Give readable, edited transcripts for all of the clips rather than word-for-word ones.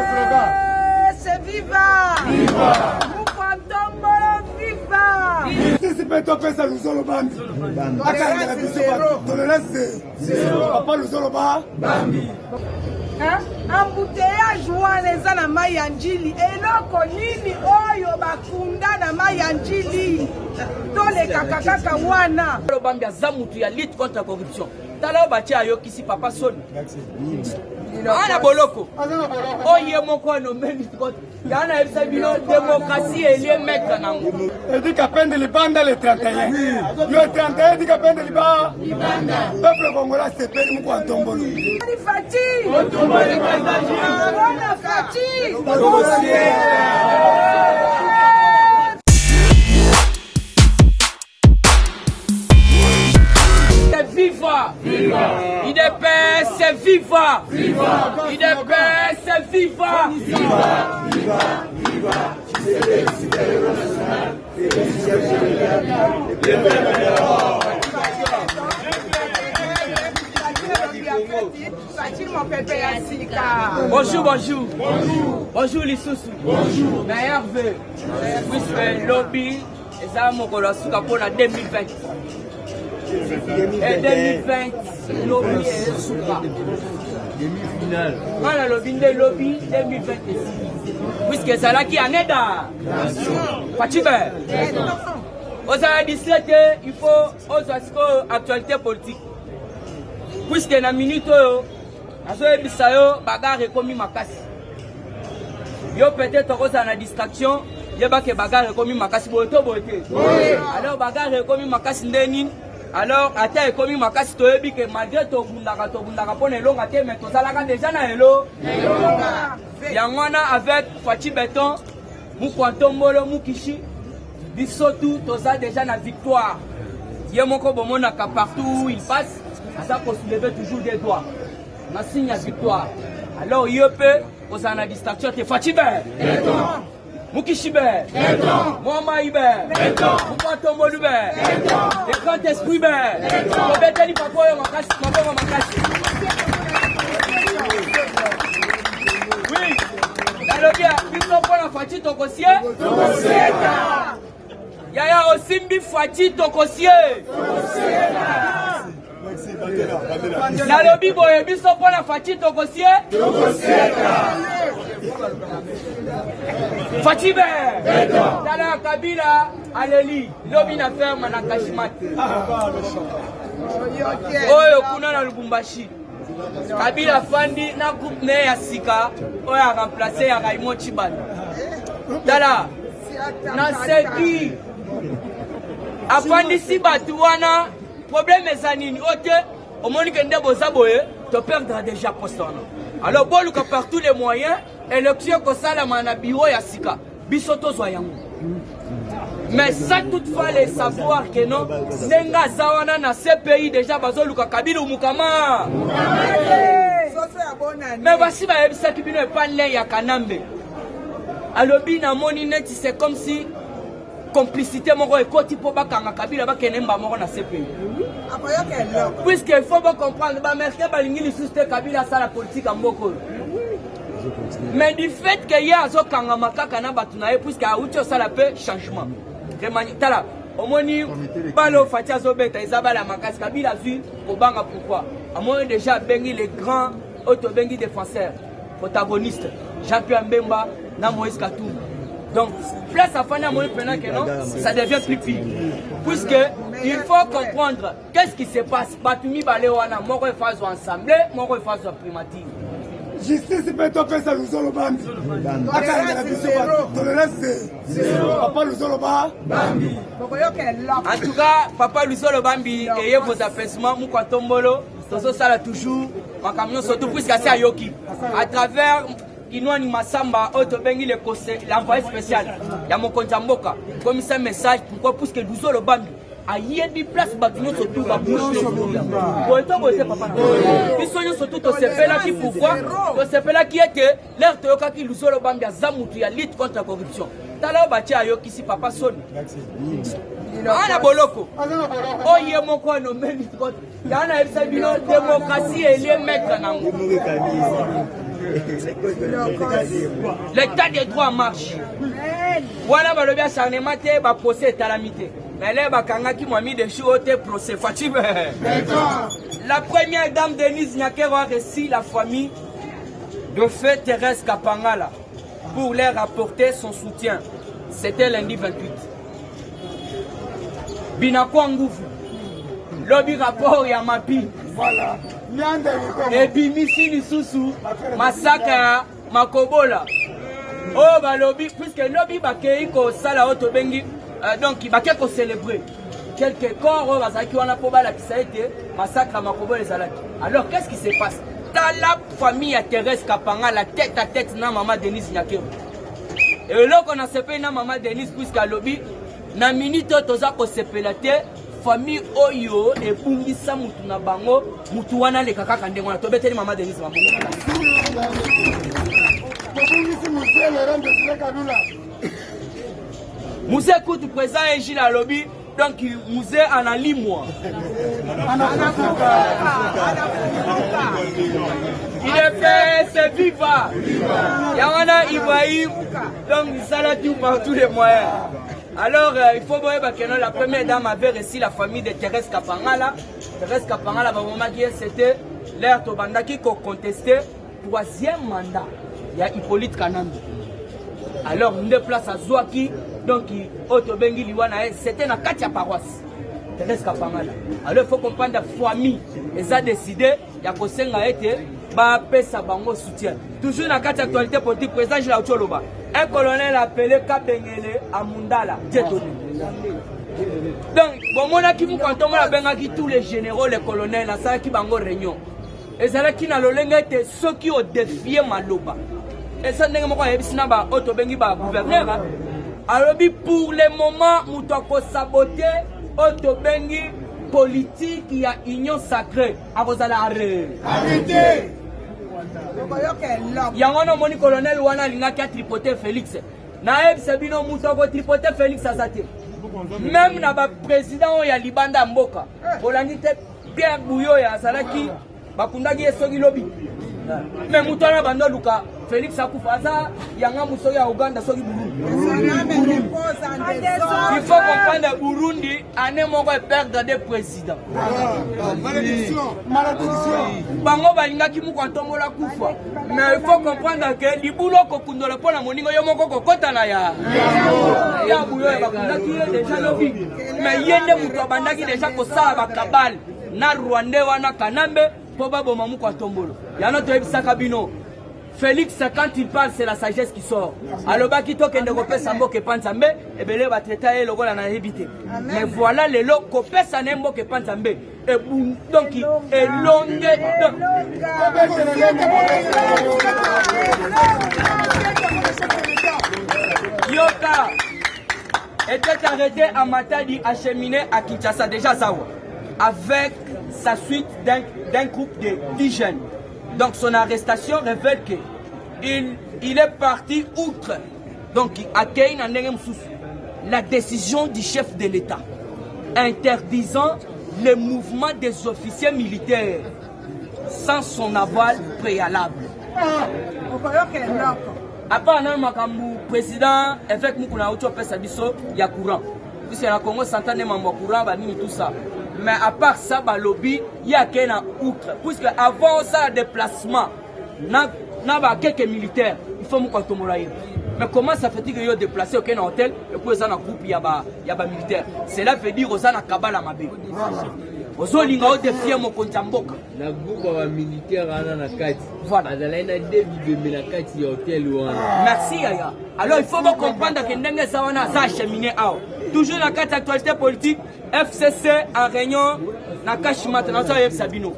viva! C'est viva! Mukantombolo viva! Sisi peto pesa luzolo bambi. Akanga na biso ba tolérance zéro. Papa luzolo ba bambi. Embouteillage wana eza na mai ya njili eloko nini oyo bakunda na mai ya njili tolekaka kaka wana bambi aza mutu ya lutte contre la corruption tala batia ayokisi papa soni ana boloko oye moko anombe lutte contre yana yebisa bino démocratie elie maître nango edika pende libanda le 31 le 31 edika pende libanda peuple congolais sepeli muko antombolo Fati Viva! IDPS, c'est viva! IDPS, c'est viva! Bonjour. Bonjour Lissousou. Meilleur vœu. Puisque lobby, et ça, mon colossuka pour la 2020. Et 2020, lobby est souka. Demi-finale. Voilà, lobby 2020. Puisque c'est là qui en est là. Fatibé. Aux administrateurs, il faut aux actualités politiques. Puisque dans la minute, azoyebisayo bagarre komi makasi. Yo peut-être que ça na distraction, yo ba ke bagarre komi makasi boto boté. Alors bagarre komi makasi ndeni. Alors ata komi makasi toyebi ke malgré to bundaka pona elonga te mais to salaka déjà na elo. Yangwana avec Fati Beton, Mukwantombolo Mukishi, bisotu to ça déjà na victoire. Yemoko bomona ka partout où il passe, ça peut soulever toujours des doigts. Ma signe à victoire. Alors, il peut, aux ana distraction, te Fatibé, Mukishibe, Moamaïbe, Mukwantombolube, le grand esprit, le bétali papa, Makasi. Oui, alors, il y a une fois la Fati Tokossier, Yaya Osimbi Fati Tokossier. La lobby boye biso pour la Fati Tokossier. Fatibé. Tala Kabila Aleli. Lobby na ferme na Kashimate. Oyo kuna na Lubumbashi. Kabila Fandi na groupe ne ya Sika. Oyo a remplacé ya Raymond Chibana. Tala. Na Seki. Afandi si batu wana. Problème est zanini. Ok. Au moment que nous avons tu perdras déjà poste. Alors, bon, par tous les moyens, élection que ça, la mana bureau ya sika. Bisoto zoyango. Mais ça, toutefois, les savoir que non, Nenga Zawana na ces pays déjà, bazo luka kabila ou mukama. Mais voici, ma ebisa qui n'est pas l'air ya kanambe. Alors, bina moni net, c'est comme si complicité moko ekoti po bakanga kabila bakenemba moko na CPI. Puisque il faut comprendre ba américain balingi lisuste kabila ça la politique en mboko. Mais du fait que ya zo kanga makaka na batu na puisque a uti ça la paix changement. Tala omoni balo fatia zo beta izabala makasi kabila vu obanga pourquoi. Amoni déjà bengi les grands autobengi défenseurs protagonistes Jean-Pierre Mbemba na Moïse Katumbi. Donc, place à Fana Moïse pendant que non, ça devient plus pire. Puisque il faut comprendre qu'est-ce qui se passe. Batumi Balewana, Moro et Fazo ensemble, Moro et Fazo primative. Justice peto pesa luzolo bambi. Akanga na biso ba tolérance zéro. Papa luzolo ba bambi. En tout cas, Papa Luzolo Bambi, ayez vos apaisements, Mukwantombolo, Tozo Sala toujours, ma camion surtout puisque c'est à Yoki. À travers Inouani Massamba, Otobengi l'envoyé spécial, il y a mon compte Mboka, comme ça message, pourquoi puisque Luzolo Bambi, ayebi place bato nyonso tu babouche boye ntongo ete papa na biso nyonso tu tosepelaki pourquoi tosepelaki ete lere toyokaki Luzolo Bambi aza mutu ya lutte contre la corruption tala oyo batie ayokisi papa soni ana boloko oye moko anome lutte contre yaa na yebisa bino démocratie elie maître nango l'état des droits marche wana balobi acharnement te baprocès etalami te mais là bakangaki mwami de jour te procès Fachibe. La première dame Denise Nyakero a reçu la famille de feu Thérèse Kapangala pour leur apporter son soutien. C'était lundi 28. Binakwa Nguvu lobi rapport ya mapi Voilà. et bimisi lisusu massacre ya Makobola. Oh balobi puisque lobi bakei ko sala auto bengi donc bakei ko célébrer quelques corps bazaki wana po bala kisaete massacre à Makobola ezalaki. Alors qu'est-ce qui se passe? Dans la famille à Thérèse Kapangala tête à tête na maman Denise Nyakero. Et là qu'on a sepé na maman Denise puisque lobi na minute toza ko sepelate famille oyo et bungisa mutu na bango mutu wana le kaka ndengo na tobeteli maman Denise Mambongo. Musée Koutou présent et Gilles à lobby donc musée en a moi. Il est fait, c'est viva. Yamana Ibrahim donc ça là tout par tous les moyens. Alors il faut voir que la première dame avait reçu la famille de Thérèse Kapangala. Thérèse Kapangala c'était l'air Tobanda qui contestait troisième mandat. Il y a Hippolyte Kanambi. Alors, on déplace à Zouaki, donc Otobengi Liwana, c'était dans Katia paroisse. Thérèse Kapangala. Alors, il faut comprendre la famille. Et ça a décidé, il y a Kosenga été, Pesa Bango soutien. Toujours dans Katia actualité politique, président Gilles Aoutioloba. Un colonel appelé Kabengele à Mundala. Donc, bon, mon qui quand on a bengaki tous les généraux, les colonels, ça qui bango réunion. Et ça qui n'a l'olenge été ceux qui ont défié Maloba. Et ça n'est pas un autobengi ba gouverneur. Alors pour le moment, nous avons saboté autobengi politique qui a union sacrée. À vos arrêts. Arrêtez. Il y a un moni colonel wana linga qui a tripoté Félix. Naëb Sabino Moutoko tripoté Félix Azate. Même na ba président ya Libanda Mboka. Olangite Pierre Bouyo ya Salaki. Bakundagi esogi lobi. Mais Moutana Bando Luka, Félix Akoufaza, Yanga Moussoya ya Uganda, Sogi Burundi. Il faut comprendre Burundi, année mon perdre des présidents. Malédiction. Bango Balinga qui mou kantomo la Koufa. Mais il faut comprendre que Libulo Kokundola Pona Moningo Yomoko Kokotana ya. Ya Bouyo ya Bakundaki déjà lobi. Mais Yende Moutobandaki déjà Kosa Bakabal, na Rwandais wana Kanambe. Probablement maman quoi tombolo. Il y a notre ebisaka bino. Félix quand il parle c'est la sagesse qui sort. Alors ba kito kende kopé sambo ke panzambe et belé ba traiter et logo na hébité. Mais voilà les lo kopé sa nembo ke panzambe et donc et longue Yoka était arrêté à Matadi acheminé à Kinshasa déjà ça avec sa suite d'un groupe de 10 jeunes. Donc son arrestation révèle qu'il est parti outre. Donc accueille la décision du chef de l'État interdisant le mouvement des officiers militaires sans son aval préalable. Après le président avec Moukouna Ocho Pesabiso, il y a courant. Puisque la Congo s'entend courant, tout ça. Mais à part ça, lobby, il y a qu'un outre. Puisque avant ça, déplacement, il y a quelques militaires. Il faut que nous mais comment ça fait-il qu'il y a déplacé aucun hôtel et puis dans un groupe il y a des militaires? Cela veut dire qu'ils ont Kabala Mabé. Ils ont l'inga défier mon Kontamboka. Na groupe wa militaire na kati. Voilà. Azalaina David na kati ya hôtel wana. Merci Yaya. Alors il faut comprendre que ndenge ça wana ça cheminer out. Toujours la carte actualité politique, FCC en réunion na Kashimata na ça Sabino.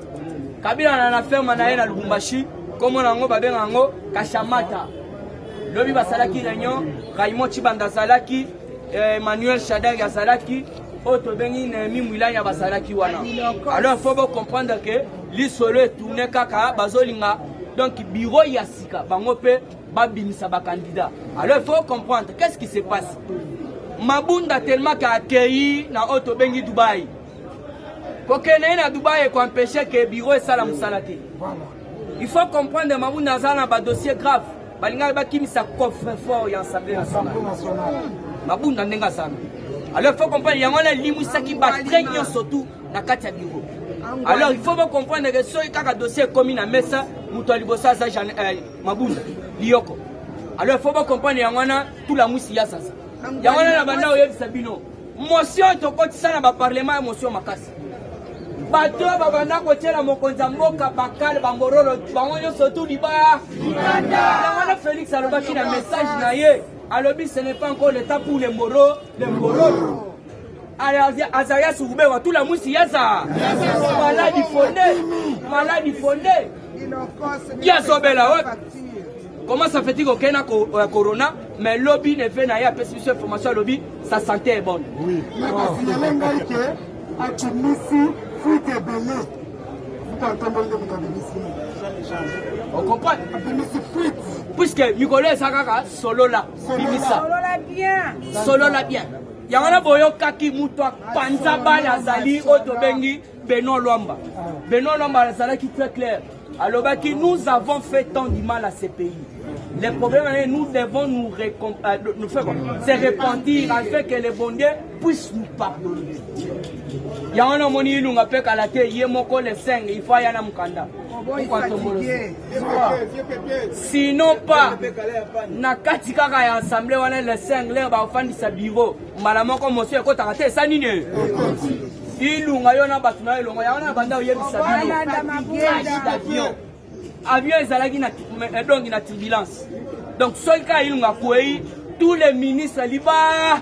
Kabila na ferme na na Lubumbashi, comme on ngo babenga ngo Kashamata. Lobi basalaki réunion, Raymond Chibanda Salaki, Emmanuel Shadag Salaki, auto bengi na mimwilanya basalaki wana. Alors il faut comprendre que l'isolo est tourné kaka bazolinga donc bureau yasika bango pe babimisa ba candidat. Alors il faut comprendre qu'est-ce qui se passe. Mabunda tellement qu'a accueilli na auto bengi Dubaï. Kokene na Dubaï ko empêcher que bureau et sala musalati. Il faut comprendre Mabunda zana ba dossier grave. Balinga ba kimisa coffre-fort ya Assemblée nationale. Mabunda ndenga sana. Alors il faut comprendre yangona limusa ki ba très bien surtout na kati ya bureau. Alors il faut comprendre que ce kaka dossier commis na mesa muto libosa za Mabunda lioko. Alors il faut comprendre yangona tout la musi ya sasa. Yangona na banda oyebisa bino. Motion to kotisa na ba parlement motion makasi. Bato babanda ko tiela mokonza mboka bakale bamborolo bango surtout liba. Yangona Félix alobaki na message na ye. Alobi ce n'est pas encore le temps pour les moros, les moros. Azaya Soubewa, tout la mousse yaza. Maladie fondée. Qui a sauvé la haute? Comment ça fait-il qu'il y a corona, mais lobby ne fait pas de information lobby, sa santé est bonne. Oui. On comprend? Puisque Nicolas Sakaka, solo là. Solo là bien. Yangana boyo kaki mutwa panza bala zali otobengi Benoît Luamba. Benoît Luamba zala qui très clair. Alors que nous avons fait tant du mal à ces pays. Les problèmes, nous devons nous faire se repentir afin que les bons dieux puissent nous pardonner. Yangana moni ilunga pe kalate yemoko le 5 il faut yana mukanda. Sinon pas na kati kaka ya assemblée wana le 5 leo ba ofandi sa bureau malama ko monsieur ko takate sa nini ilunga yona batuna ilunga yana banda oyebisa bino avion ezalaki na donc na turbulence donc seul cas ilunga kwei tous les ministres libanda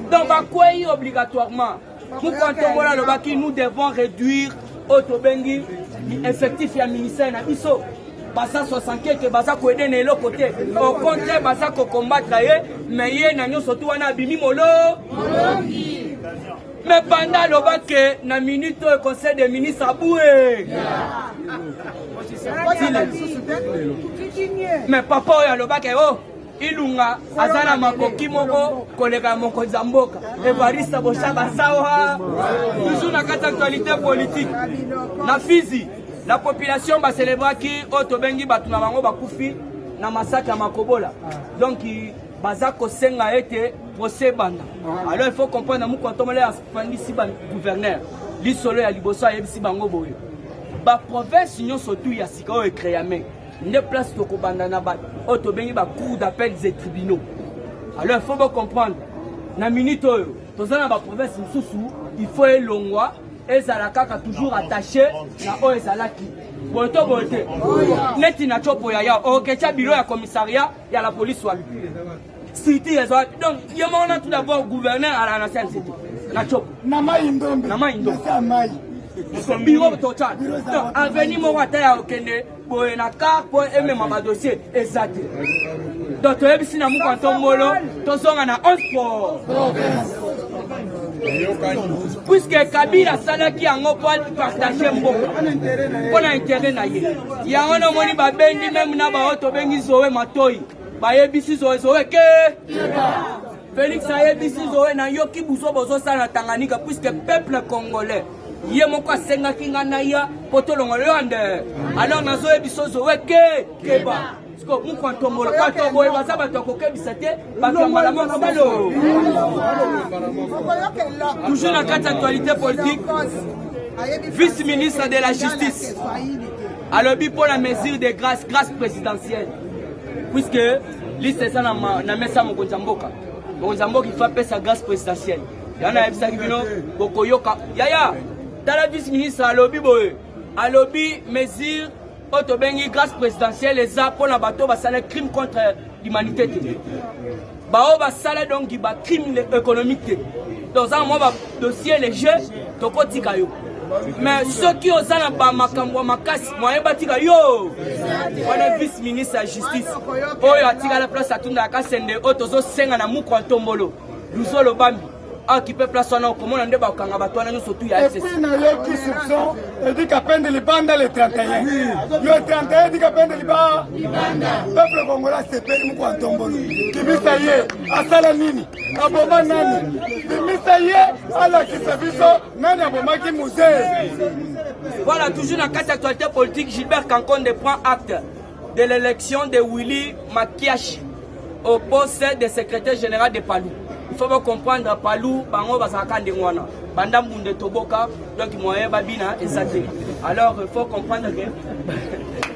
donc ba kwei obligatoirement nous devons réduire autobengi effectif ya ministère na biso basa 65 que basa ko aider na l'autre côté au contraire basa ko combattre mais ye na nyoso tu wana bimi molo mais pendant le bac na minute au conseil des ministres aboué mais papa ya le bac oh ilunga azana makoki moko koleka moko zamboka Evariste Boshaba sawa toujours na kata actualité politique na Fizi la population ba célébrer ki otobengi batuna bango bakufi na massacre ya Makobola donc baza ko senga ete procès banda alors il faut comprendre mu kontomole afandi si ba gouverneur lisolo ya liboso ayebisi bango boyo ba province nyonso tu ya sika o créame ne place to kobanda na ba otobengi ba cour d'appel des tribunaux alors il faut comprendre na minute oyo tozana ba province mususu il faut elongwa ezalaka toujours attaché na o ezalaki boto bote neti na chopo ya okecha bureau ya commissariat ya la police wa cité donc yemona tout d'abord gouverneur à la nationale cité na chopo na maindombe bureau total donc avenir mo wata ya okende boye na car pour aimer ma dossier exact donc ebisi na mukanto molo tozonga na 11 puisque Kabila salaki yango pour partager mboka pour intérêt na ye yango na moni ba bendi même na ba oto bengi zowe matoi ba yebisi zowe ke Félix ayebisi zowe na yoki buso bozo sana Tanganyika puisque peuple congolais ye moko asengaki nga na ya potolongo lande alors nazo ebiso zowe ke keba ko mu kwantomolo kwato boye bazaba tokokebisa te bakambala moko balo toujours na carte actualité politique vice-ministre de la justice alobi pour la mesure de grâce présidentielle puisque liste ça na mesa mokonza mboka il faut appeler sa grâce présidentielle yana ebisa kibino bokoyoka yaya tala vice-ministre alobi boye alobi mesure otobengi grâce présidentielle les a pour la bateau basala crime contre l'humanité bao basala donc ba crime économique dans un mois dossier léger tokotika yo mais ceux qui osent na ba makambo makasi moyen batika yo on vice ministre de justice oyo atika la place atunda ka sende otozo senga na muko ntombolo luzolo bambi occupé place wana okomona nde bakanga bato wana nyonso tu ya et puis na yoki soupçon edi kapende libanda le 31 yo 31 edi kapende libanda peuple congolais sepeli muku antombolo kimisa ye asala nini aboma nani kimisa ye alakisa biso nani abomaki musée. Voilà, toujours dans la carte d'actualité politique, Gilbert Kankonde prend acte de l'élection de Willy Makiachi au poste de secrétaire général de Palou. Il faut comprendre Palou, Bango Bazaka Ndengwana, Bandam Bunde Toboka, donc moyen Babina et Saté. Alors il faut comprendre que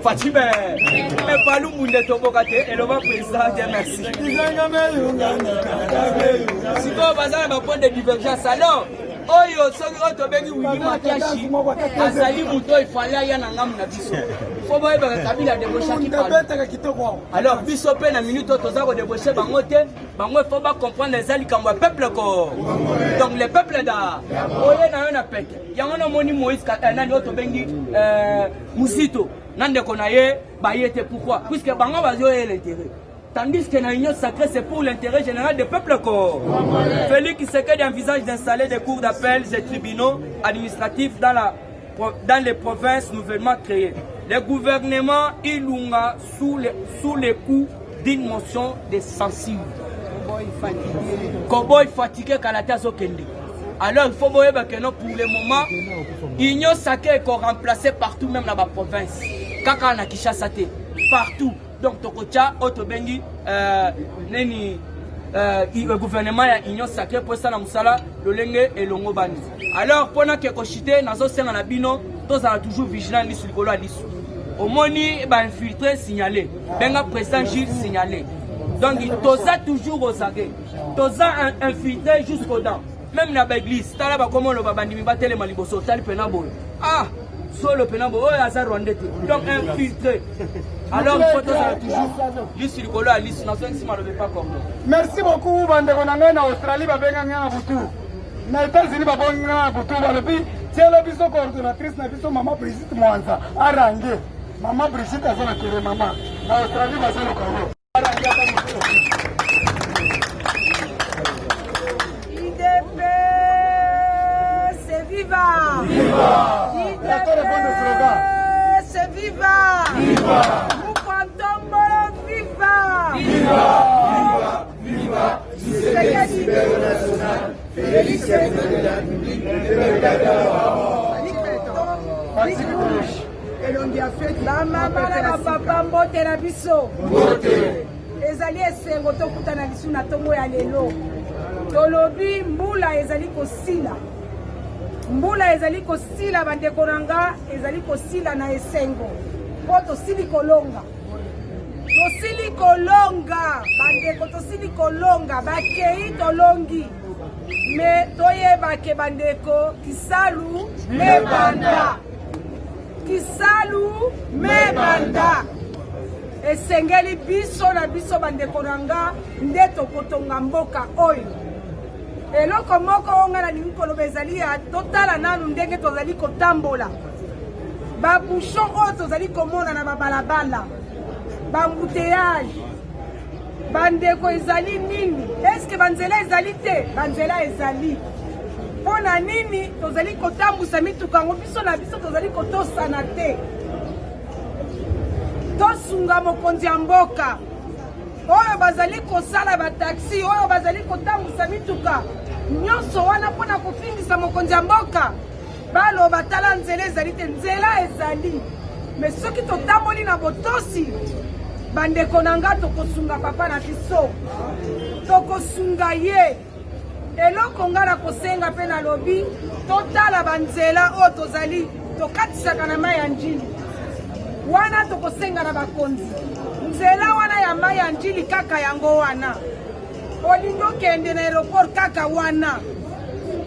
Fatime, mais Palou Bunde Toboka et le président, Dieu merci. Si vous avez un point de divergence, alors. Oyo soki otobengi Willy Makiachi azali muto ifala ya na ngamu na biso fo boye ba kabila débauchaki par alors biso pe na minute toza ko débaucher bango te bango fo ba comprendre les alikambo peuple ko donc le peuple da oye na yo na peke yango na moni Moïse nani otobengi Musito nande ko na ye ba yete pourquoi puisque bango bazo ye l'intérêt. Tandis que l'Union sacrée, c'est pour l'intérêt général du peuple. Félix Tshisekedi envisage d'installer des cours d'appel et tribunaux administratifs dans les provinces nouvellement créées. Le gouvernement Ilunga sous les coups d'une motion de censure. Koboy fatigué Kalata Zokende. Alors il faut voir que non, pour le moment, l'Union sacrée est remplacée partout, même dans la province. Kaka na Kinshasa partout. Donc Tokocha, Otobengi, le gouvernement a union sacrée pour ça, le Lenge et le Ngobani. Alors, pendant que Kochite, Nazo Senga Bino, tous sont toujours vigilants sur le colo à l'issue. Au moni, infiltré, signalé. Benga président Gilles signalé. Donc, tous sont toujours aux aguets. Tous sont infiltrés jusqu'aux dents. Même dans l'église, t'as là comment le babandimi battait les maliboso, t'as le penabo. Ah! Sur le penabo, oh, il y a Rwandais. Donc, infiltré. Alors, il faut toujours juste le colo à l'issue. Merci beaucoup, Bandegonanga, en Australie, Babenganga, Boutou. Dans les États-Unis, Babenganga, Boutou. C'est la biso coordonnatrice, la biso maman Brigitte Mwanza, Arangé. Maman Brigitte, elle a tiré maman. En Australie, elle a tiré le colo. IDP, c'est vivant. Viva! C'est vivant. Viva! Nous comptons viva. Viva! Viva! Viva! Tshisekedi national. Félix Tshisekedi de la République. elongi ya fete bamama na bapapa mbote na biso ezali esengo tokutana lisu na ntongo ya lelo tolobi mbula ezali kosila mbula ezali kosila bandeko na nga ezali kosila na esengo mpo tosili kolonga bandeko tosili kolonga bakei tolongi me toyebake bandeko kisalu mebanda esengeli biso na biso bandeko na nga nde tokotonga mboka oyo eloko moko onga na lingi koloba ezali ya totala nanu ndenge tozali kotambola babouchon oyo tozali komona na babalabala bambuteyage bandeko ezali nini eske banzela ezali te banzela ezali mpo na nini tozali kotambusa mituka yango biso na biso tozali kotosana te tosunga mokonzi ya mboka oyo bazali kosala bataxi oyo bazali kotambusa mituka nyonso wana mpona kofingisa mokonzi ya mboka baloba tala nzela ezali te nzela ezali me soki totamboli na botosi bandeko na nga tokosunga papa na biso tokosunga ye eloko nga na kosenga mpe na lobi totala banzela oyo tozali tokatisaka na mai ya njili wana tokosenga na bakonzi nzela wana ya mai ya njili kaka yango wana olingi okende na aéroport kaka wana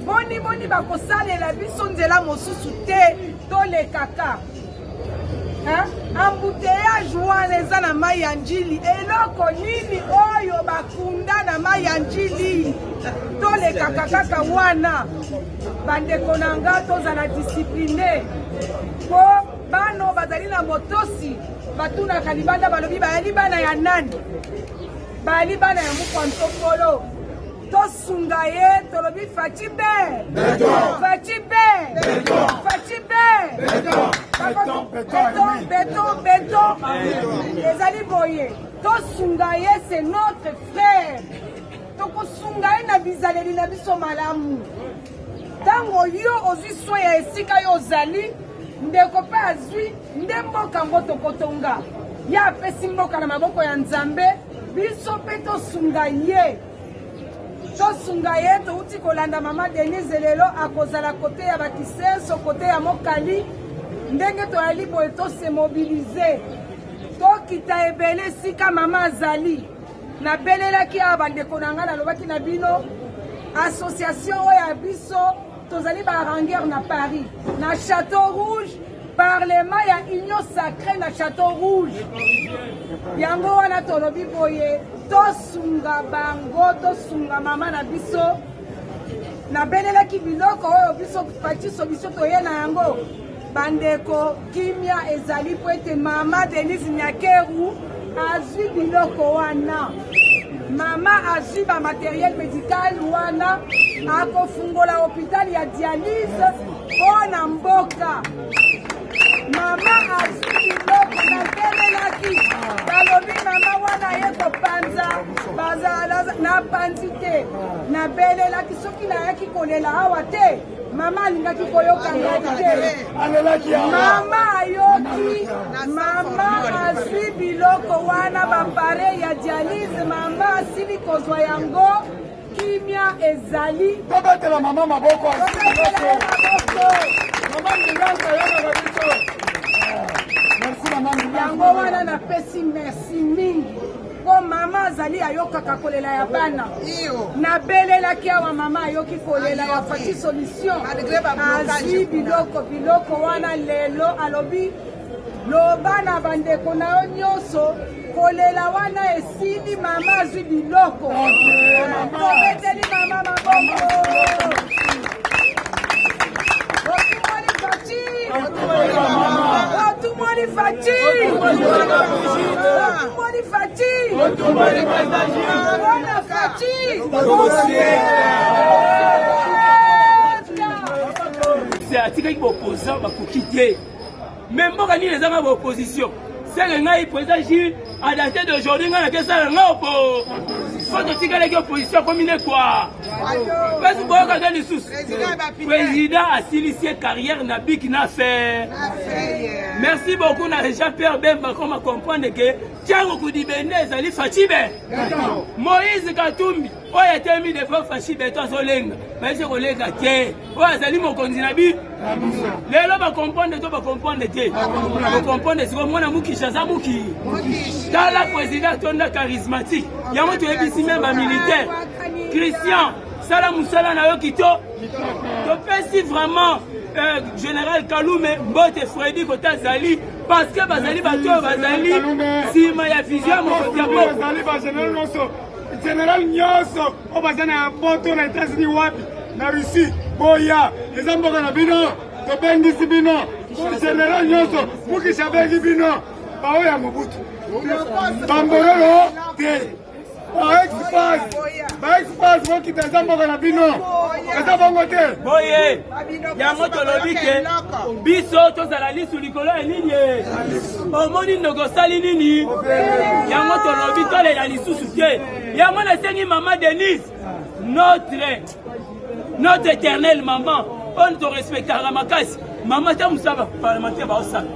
boni bakosalela biso nzela mosusu te tolekaka embouteillage wana eza na mai ya njili eloko nini oyo bakunda na mai ya njili tolekaka kaka wana bandeko na nga tozala discipline po bano bazali na motosi batunaka libanda balobi bayali bana ya nani bayali bana ya mokwa ntokolo tosunga ye tolobi faci be faci be faci be beton ezali boye tosunga ye c'est notre frère tokosunga ye na bizaleli na biso malamu ntango yo ozwi so ya esika yo ozali ndeko mpe azwi nde mboka ngo tokotonga ye apesi mboka na maboko ya nzambe biso mpe tosunga ye touti kolanda mama Denise lelo akozala kote ya bakisenso kote ya mokali ndenge toyali boye tose mobilize tokita ebele esika mama azali nabelelaki awa bandeko na ngai nalobaki na bino association oyo ya biso tozali baranger na Paris na Château Rouge parlement ya union sacrée na Château Rouge yango wana tolobi boye tosunga bango tosunga mama na biso nabelelaki biloko oyo biso patiso biso toye na yango bandeko kimia ezali po ete mama Denise Nyakeru azwi biloko wana mama azwi ba matériel médical wana akofungola hôpital ya dialyse mpona mboka mama azwi biloko nabelelaki balobi mama wana ye kopanza napanzi te nabelelaki soki nayaki kolela awa te mama alingaki koyoka ngai te mama ayoki mama azwi biloko wana bapare ya dialyse mama asili kozwa yango kimia ezali tobatela mama maboko mama ndinganza yona babiso yango wana napesi merci mingi po mama azali ayokaka kolela ya bana nabelelaki awa mama ayoki kolela ya fati solution azwi biloko wana lelo alobi loba na bandeko na yo nyonso kolela wana esili mama azwi biloko tobeteli mama maboko Otumoni Fati! C'est atikaki opposant bakoki te. Même mboka nini ezanga ba opposition. C'est le ngai président Gilles à dater d'aujourd'hui ngai na kesa nga opo. Faut totikalaki opposition commune quoi. Parce que boka dans les sous. Président a initié carrière na bik na fait. Merci beaucoup na Jean-Pierre Bemba comme comprendre que Tiango Koudibene ezali Fachibe. Moïse Katumbi oyo atemi de fois Fachibe to azolenga. Mais c'est kolenga te. Oyo azali mokonzi na bi. Lelo ba comprendre to ba comprendre te. Ba comprendre siko mwana mukisha za muki. Tala président tonda charismatique. Yango to ebisi même ba militaire. Christian Sala Moussala na yo kito. To pesi vraiment général Kaloume Mbote Freddy Kotazali parce que bazali bato bazali sima ya vision mo bazali ba général Nyoso général Nyoso o bazana ya poto na États-Unis wapi na Russie boya ezamboka na bino to bengisi bino général Nyoso mukisha bengi bino bawo ya Mobutu bamborolo te Ba-expass woki tazamboka na bino eza bongo te boye yango tolobi ke biso tozala lisu likolo ya nini omoni ndoko osali nini yango tolobi tolela lisusu te yango nasengi mama Denise notre éternelle maman on te respectera makasi mama ta musaba parlementaire baosala